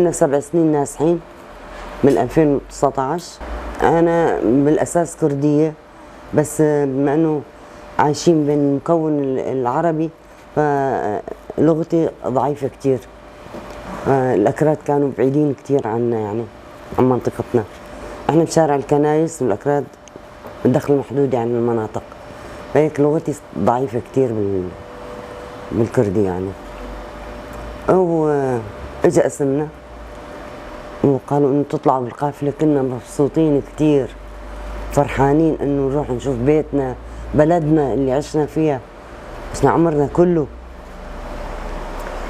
لنا 7 سنين ناسحين من 2019. أنا بالأساس كردية، بس بما أنه عايشين بين المكون العربي فلغتي ضعيفة كتير. الأكراد كانوا بعيدين كتير عنا، يعني عن منطقتنا. احنا بشارع الكنايس والأكراد بالدخل محدود يعني من المناطق، فهيك لغتي ضعيفة كتير بالكردي يعني. اجى اسمنا وقالوا انه تطلعوا بالقافلة، كنا مبسوطين كتير فرحانين انه نروح نشوف بيتنا، بلدنا اللي عشنا فيها، عشنا عمرنا كله.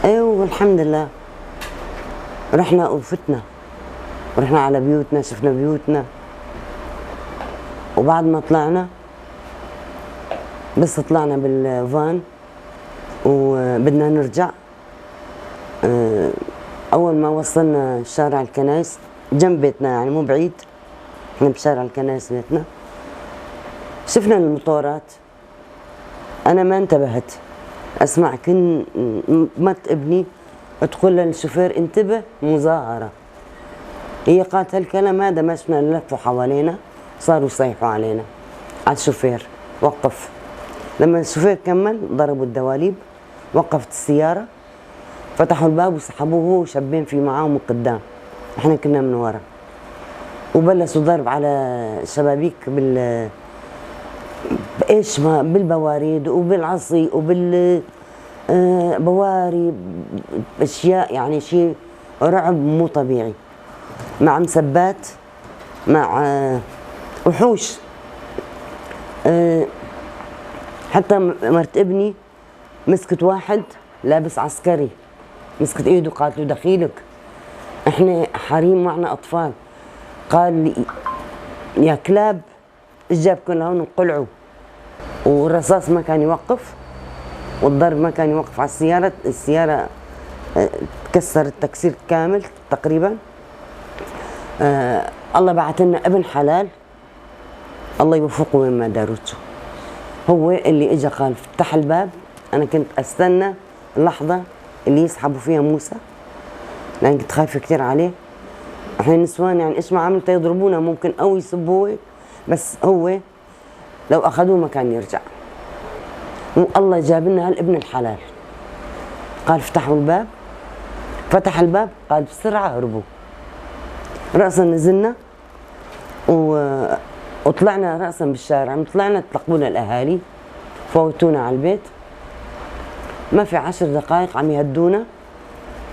والحمد لله رحنا وفتنا، رحنا على بيوتنا، شفنا بيوتنا. وبعد ما طلعنا بس طلعنا بالفان وبدنا نرجع، أول ما وصلنا شارع الكنايس جنب بيتنا، يعني مو بعيد، احنا بشارع الكنايس بيتنا، شفنا المطورات. أنا ما انتبهت، أسمع مرت ابني تقول للشوفير انتبه مظاهرة. هي قالت هالكلام هذا، ما شفنا لفوا حوالينا صاروا يصيحوا علينا على الشوفير. وقف، لما الشوفير كمل ضربوا الدواليب، وقفت السيارة، فتحوا الباب وسحبوه هو وشابين في معاهم من قدام، احنا كنا من ورا، وبلشوا ضرب على الشبابيك بايش ما بالبواريد وبالعصي وبالبواري، اشياء يعني شيء رعب مو طبيعي، مع مسبات، مع وحوش. حتى مرت ابني مسكت واحد لابس عسكري، مسكت ايده قالت له دخيلك، احنا حريم معنا اطفال. قال لي يا كلاب ايش جابكم لهون انقلعوا. والرصاص ما كان يوقف، والضرب ما كان يوقف على السيارة. السيارة تكسرت تكسير كامل تقريبا. الله بعث لنا ابن حلال، الله يوفقه وين ما دارته، هو اللي اجى قال فتح الباب. انا كنت استنى اللحظة اللي يسحبوا فيها موسى، لان كنت خايفة كثير عليه. احنا نسوان يعني ايش ما عملت يضربونا ممكن او يسبوه، بس هو لو اخذوه ما كان يرجع. والله جاب لنا هالابن الحلال، قال فتحوا الباب، فتح الباب قال بسرعة هربوا. رأسا نزلنا وطلعنا رأسا بالشارع، طلعنا تلقونا الأهالي، فوتونا على البيت. ما في 10 دقائق عم يهدونا،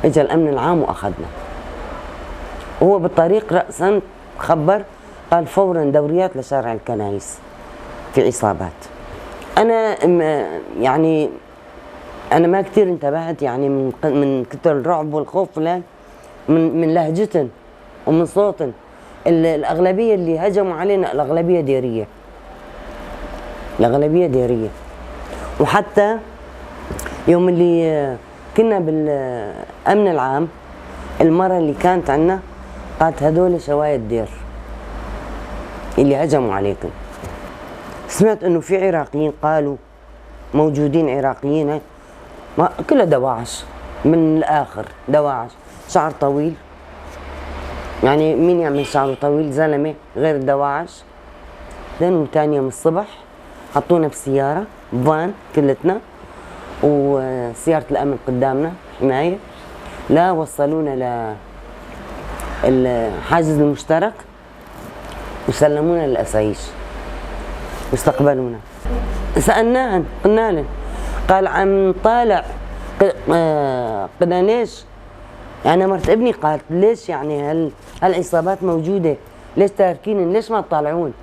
اجى الأمن العام وأخذنا. وهو بالطريق رأسا خبر، قال فورا دوريات لشارع الكنايس في عصابات. أنا يعني أنا ما كثير انتبهت، يعني من كثر الرعب والخوف، من لهجتن ومن صوتن. الأغلبية اللي هجموا علينا الأغلبية ديرية، الأغلبية ديرية. وحتى يوم اللي كنا بالأمن العام، المرة اللي كانت عنا قالت هذول شواية دير اللي هجموا عليكم. سمعت انه في عراقيين قالوا موجودين عراقيين، كلها دواعش من الاخر، دواعش شعر طويل، يعني مين يعمل شعره طويل زلمه غير الدواعش. بعدين ثاني يوم الصبح حطونا بسياره فان كلتنا، وسياره الامن قدامنا حمايه، لا وصلونا للحاجز المشترك وسلمونا للاسايش واستقبلونا. سالناهن قلنا لهم، قال عم طالع. قلنا ليش؟ يعني مرت ابني قالت ليش يعني هالعصابات موجوده، ليش تاركين، ليش ما تطالعون؟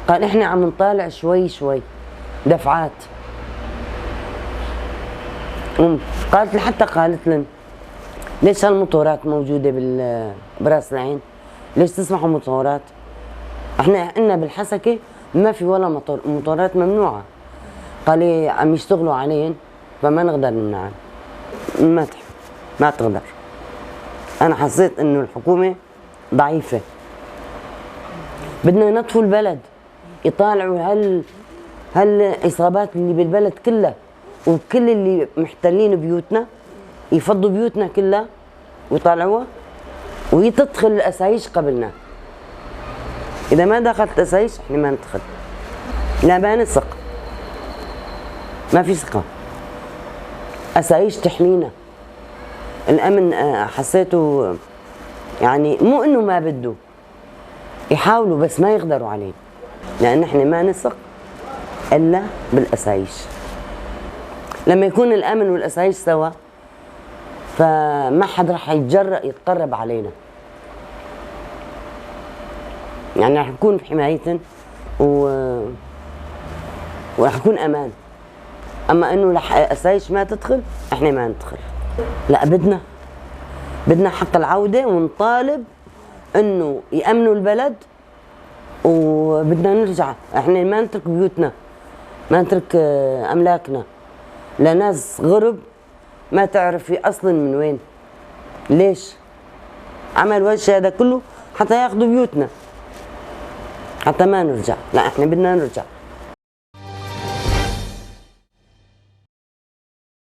قال احنا عم نطالع شوي شوي دفعات. قالت حتى قالت لهم ليش هالمطورات موجوده براس العين؟ ليش تسمحوا مطورات؟ احنا عندنا بالحسكه ما في ولا مطور، مطورات ممنوعه. قال لي عم يشتغلوا عليهن فما نقدر نمنعن. ما تقدر. انا حسيت انه الحكومه ضعيفه، بدنا ينظفوا البلد، يطالعوا هالعصابات اللي بالبلد كلها، وكل اللي محتلين بيوتنا يفضوا بيوتنا كلها ويطالعوها وهي تدخل الأسايش قبلنا. إذا ما دخلت الأسايش إحنا ما ندخل. لا ما نثق، ما في ثقة. أسايش تحمينا. الأمن حسيته يعني مو إنه ما بده، يحاولوا بس ما يقدروا عليه، لأن إحنا ما نثق إلا بالأسايش. لما يكون الأمن والأسايش سوا فما حد راح يتجرأ يتقرب علينا، يعني راح نكون بحمايتن وراح يكون أمان. أما إنه أسايش ما تدخل إحنا ما ندخل. لا بدنا حق العودة، ونطالب إنه يأمنوا البلد، وبدنا نرجع. إحنا ما نترك بيوتنا، ما نترك أملاكنا لناس غرب ما تعرف أصلا من وين. ليش؟ عمل وجه هذا كله حتى ياخذوا بيوتنا، حتى ما نرجع. لا إحنا بدنا نرجع.